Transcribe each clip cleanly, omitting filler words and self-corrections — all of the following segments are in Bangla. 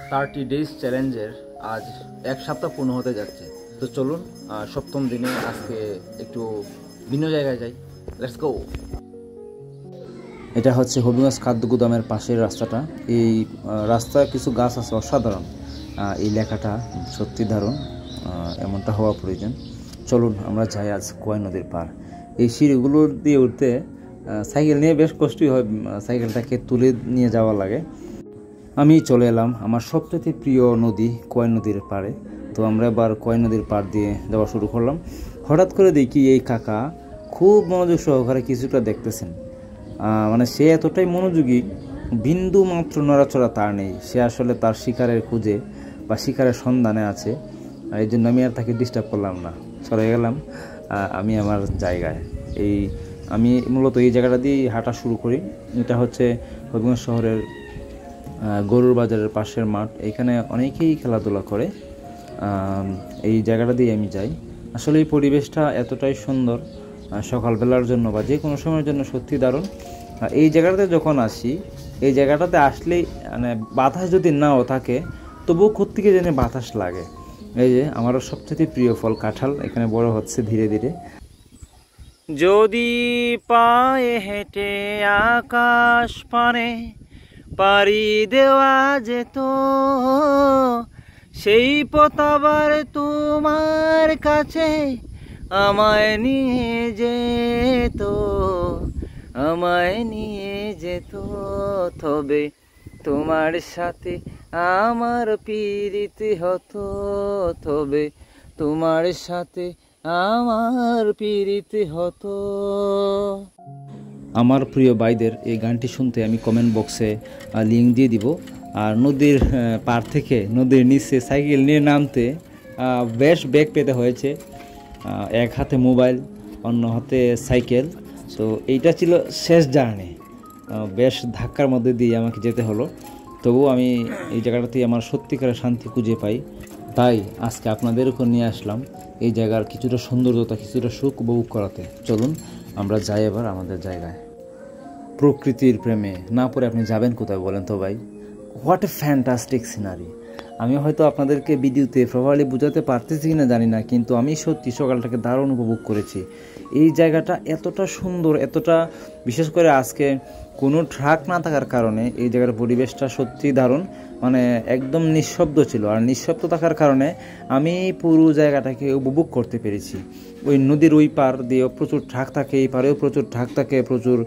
30 ডেজ চ্যালেঞ্জের আজ এক সপ্তাহ পূর্ণ হতে যাচ্ছে। তো চলুন সপ্তম দিনে আজকে একটু ভিন্ন জায়গায় যাই। Let's go. এটা হচ্ছে হবিগঞ্জ খাদ্য গুদামের পাশের রাস্তাটা। এই রাস্তায় কিছু গাছ আছে অসাধারণ। এই লেখাটা সত্যি দারুণ, এমনটা হওয়া প্রয়োজন। চলুন আমরা যাই আজ কোয়াই নদীর পার। এই সিঁড়িগুলো দিয়ে উঠতে সাইকেল নিয়ে বেশ কষ্টই হয়, সাইকেলটাকে তুলে নিয়ে যাওয়া লাগে। আমি চলে এলাম আমার সবচেয়ে প্রিয় নদী কোয়াই নদীর পাড়ে। তো আমরা এবার কোয়াই নদীর পাড় দিয়ে যাওয়া শুরু করলাম। হঠাৎ করে দেখি এই কাকা খুব মনোযোগ সহকারে কিছুটা দেখতেছেন। মানে সে এতটাই মনোযোগী, বিন্দু মাত্র নড়াচড়া তার নেই। সে আসলে তার শিকারের খুঁজে বা শিকারের সন্ধানে আছে। এই জন্য আমি আর তাকে ডিস্টার্ব করলাম না, চলে গেলাম আমি আমার জায়গায়। আমি মূলত এই জায়গাটা দিয়ে হাঁটা শুরু করি। এটা হচ্ছে হবিগঞ্জ শহরের গরুর বাজারের পাশের মাঠ। এখানে অনেকেই খেলাধুলা করে। এই জায়গাটা দিয়ে আমি যাই। আসলে এই পরিবেশটা এতটাই সুন্দর, সকালবেলার জন্য বা যে কোনো সময়ের জন্য সত্যি দারুণ। এই জায়গাটাতে যখন আসি, এই জায়গাটাতে আসলেই মানে বাতাস যদি নাও থাকে তবুও কোত্থেকে যেন বাতাস লাগে। এই যে আমারও সবচেয়ে প্রিয় ফল কাঁঠাল এখানে বড় হচ্ছে ধীরে ধীরে। যদি পায়ে হেঁটে আকাশ পানে পাড়ি দেওয়া যেত, সেই পথ আবার তোমার কাছে আমায় নিয়ে যেত, আমায় নিয়ে যেত। তবে তোমার সাথে আমার প্রীতি হতো, তবে তোমার সাথে আমার প্রীতি হতো। আমার প্রিয় ভাইদের এই গানটি শুনতে আমি কমেন্ট বক্সে লিঙ্ক দিয়ে দিব। আর নদীর পার থেকে নদীর নিচে সাইকেল নিয়ে নামতে বেশ বেগ পেতে হয়েছে। এক হাতে মোবাইল, অন্য হাতে সাইকেল। তো এইটা ছিল শেষ জার্নি। বেশ ধাক্কার মধ্যে দিয়ে আমাকে যেতে হলো, তবুও আমি এই জায়গাটাতে আমার সত্যিকারের শান্তি খুঁজে পাই। তাই আজকে আপনাদেরকে নিয়ে আসলাম এই জায়গার কিছুটা সৌন্দর্যতা, কিছুটা সুখ উপভোগ করাতে। চলুন আমরা যাই এবার আমাদের জায়গায়। প্রকৃতির প্রেমে না পড়ে আপনি যাবেন কোথায় বলেন তো ভাই? What a fantastic scenery. আমি হয়তো আপনাদেরকে ভিডিওতে প্রপারলি বোঝাতে পারতেছি কিনা জানি না, কিন্তু আমি সত্যি সকালটাকে দারুণ উপভোগ করেছি। এই জায়গাটা এতটা সুন্দর, এতটা, বিশেষ করে আজকে কোনো ট্রাক না থাকার কারণে এই জায়গার পরিবেশটা সত্যি দারুণ। মানে একদম নিঃশব্দ ছিল, আর নিঃশব্দ থাকার কারণে আমি পুরো জায়গাটাকে উপভোগ করতে পেরেছি। ওই নদীর ওই পার দিয়েও প্রচুর ট্রাক থাকে, এই পারেও প্রচুর ট্রাক থাকে, প্রচুর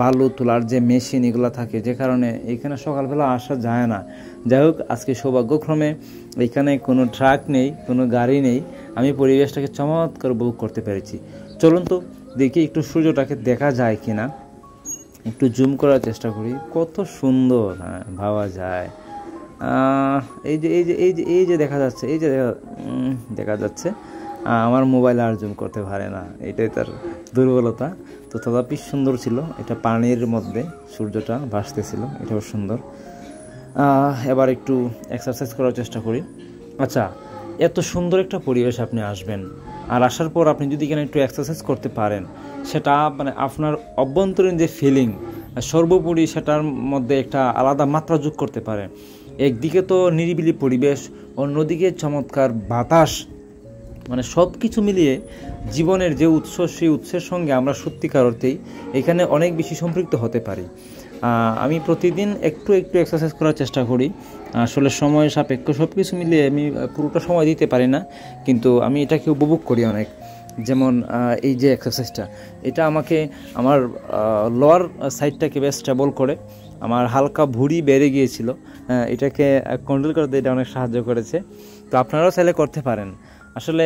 বালু তোলার যে মেশিন এগুলো থাকে, যে কারণে এখানে সকালবেলা আসা যায় না। যাই হোক, আজকে সৌভাগ্যক্রমে এখানে কোনো ট্রাক নেই, কোনো গাড়ি নেই। আমি পরিবেশটাকে চমৎকার উপভোগ করতে পেরেছি। চলুন তো দেখি একটু সূর্যটাকে দেখা যায় কিনা, একটু জুম করার চেষ্টা করি। কত সুন্দর ভাবা যায়। এই যে এই যে এই যে এই যে দেখা যাচ্ছে, এই যে দেখা যাচ্ছে। আমার মোবাইল আর জুম করতে পারে না, এটাই তার দুর্বলতা। তো তথাপি সুন্দর ছিল। এটা পানির মধ্যে সূর্যটা ভাসতেছিল, এটাও সুন্দর। এবার একটু এক্সারসাইজ করার চেষ্টা করি। আচ্ছা, এত সুন্দর একটা পরিবেশ আপনি আসবেন, আর আসার পর আপনি যদি এখানে একটু এক্সারসাইজ করতে পারেন, সেটা মানে আপনার অভ্যন্তরীণ যে ফিলিং, সর্বোপরি সেটার মধ্যে একটা আলাদা মাত্রা যোগ করতে পারে। একদিকে তো নিরিবিলি পরিবেশ, অন্যদিকে চমৎকার বাতাস, মানে সব কিছু মিলিয়ে জীবনের যে উৎস, সেই উৎসের সঙ্গে আমরা সত্যিকার অর্থেই এখানে অনেক বেশি সম্পৃক্ত হতে পারি। আমি প্রতিদিন একটু একটু এক্সারসাইজ করার চেষ্টা করি। আসলে সময় সাপেক্ষ সব কিছু মিলিয়ে আমি পুরোটা সময় দিতে পারি না, কিন্তু আমি এটাকে উপভোগ করি অনেক। যেমন এই যে এক্সারসাইজটা, এটা আমাকে আমার লোয়ার সাইডটাকে বেশ স্টেবল করে। আমার হালকা ভুঁড়ি বেড়ে গিয়েছিল, এটাকে কন্ট্রোল করতে এটা অনেক সাহায্য করেছে। তো আপনারাও চাইলে করতে পারেন। আসলে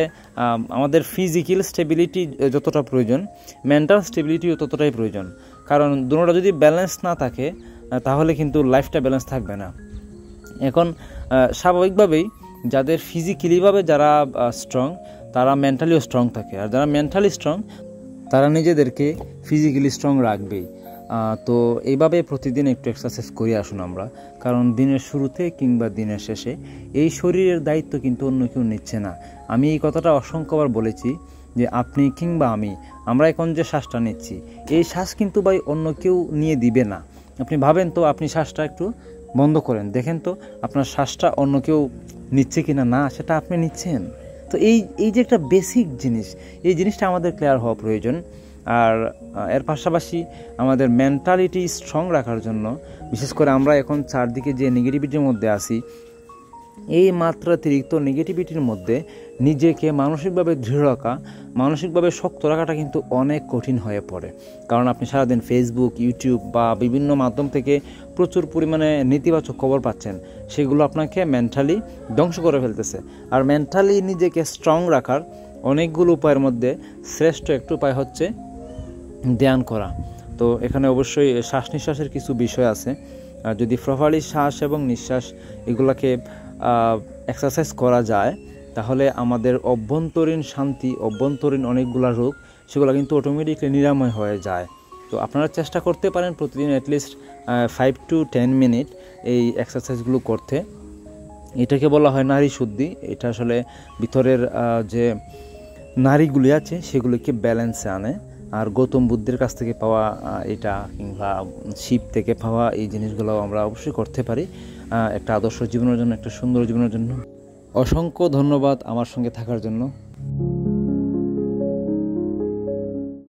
আমাদের ফিজিক্যাল স্টেবিলিটি যতটা প্রয়োজন, মেন্টাল স্টেবিলিটিও ততটাই প্রয়োজন। কারণ দুটোটা যদি ব্যালেন্স না থাকে তাহলে কিন্তু লাইফটা ব্যালেন্স থাকবে না। এখন স্বাভাবিকভাবেই যাদের ফিজিক্যালিভাবে যারা স্ট্রং, তারা মেন্টালিও স্ট্রং থাকে, আর যারা মেন্টালি স্ট্রং তারা নিজেদেরকে ফিজিক্যালি স্ট্রং রাখবেই। তো এইভাবে প্রতিদিন একটু এক্সারসাইজ করে আসুন আমরা। কারণ দিনের শুরুতে কিংবা দিনের শেষে এই শরীরের দায়িত্ব কিন্তু অন্য কেউ নিচ্ছে না। আমি এই কথাটা অসংখ্যবার বলেছি যে আপনি কিংবা আমরা এখন যে শ্বাসটা নিচ্ছি, এই শ্বাস কিন্তু ভাই অন্য কেউ নিয়ে দিবে না। আপনি ভাবেন তো, আপনি শ্বাসটা একটু বন্ধ করেন, দেখেন তো আপনার শ্বাসটা অন্য কেউ নিচ্ছে কি না, না সেটা আপনি নিচ্ছেন। তো এই যে একটা বেসিক জিনিস, এই জিনিসটা আমাদের ক্লিয়ার হওয়া প্রয়োজন। আর এর পাশাপাশি আমাদের মেন্টালিটি স্ট্রং রাখার জন্য, বিশেষ করে আমরা এখন চারদিকে যে নেগেটিভিটির মধ্যে আছি, এই মাত্রাতিরিক্ত নেগেটিভিটির মধ্যে নিজেকে মানসিকভাবে দৃঢ় রাখা, মানসিকভাবে শক্ত রাখাটা কিন্তু অনেক কঠিন হয়ে পড়ে। কারণ আপনি সারাদিন ফেসবুক, ইউটিউব বা বিভিন্ন মাধ্যম থেকে প্রচুর পরিমাণে নেতিবাচক খবর পাচ্ছেন, সেগুলো আপনাকে মেন্টালি ধ্বংস করে ফেলতেছে। আর মেন্টালি নিজেকে স্ট্রং রাখার অনেকগুলো উপায়ের মধ্যে শ্রেষ্ঠ একটি উপায় হচ্ছে ধ্যান করা। তো এখানে অবশ্যই শ্বাস নিঃশ্বাসের কিছু বিষয় আছে। যদি প্রপারলি শ্বাস এবং নিঃশ্বাস এগুলোকে এক্সারসাইজ করা যায়, তাহলে আমাদের অভ্যন্তরীণ শান্তি, অভ্যন্তরীণ অনেকগুলো রোগ, সেগুলো কিন্তু অটোমেটিকলি নিরাময় হয়ে যায়। তো আপনারা চেষ্টা করতে পারেন প্রতিদিন অ্যাটলিস্ট 5 to 10 মিনিট এই এক্সারসাইজগুলো করতে। এটাকে বলা হয় নারী শুদ্ধি। এটা আসলে ভিতরের যে নারীগুলি আছে সেগুলিকে ব্যালেন্সে আনে। আর গৌতম বুদ্ধের কাছ থেকে পাওয়া এটা, কিংবা শিব থেকে পাওয়া এই জিনিসগুলো আমরা অবশ্যই করতে পারি একটা আদর্শ জীবনের জন্য, একটা সুন্দর জীবনের জন্য। অসংখ্য ধন্যবাদ আমার সঙ্গে থাকার জন্য।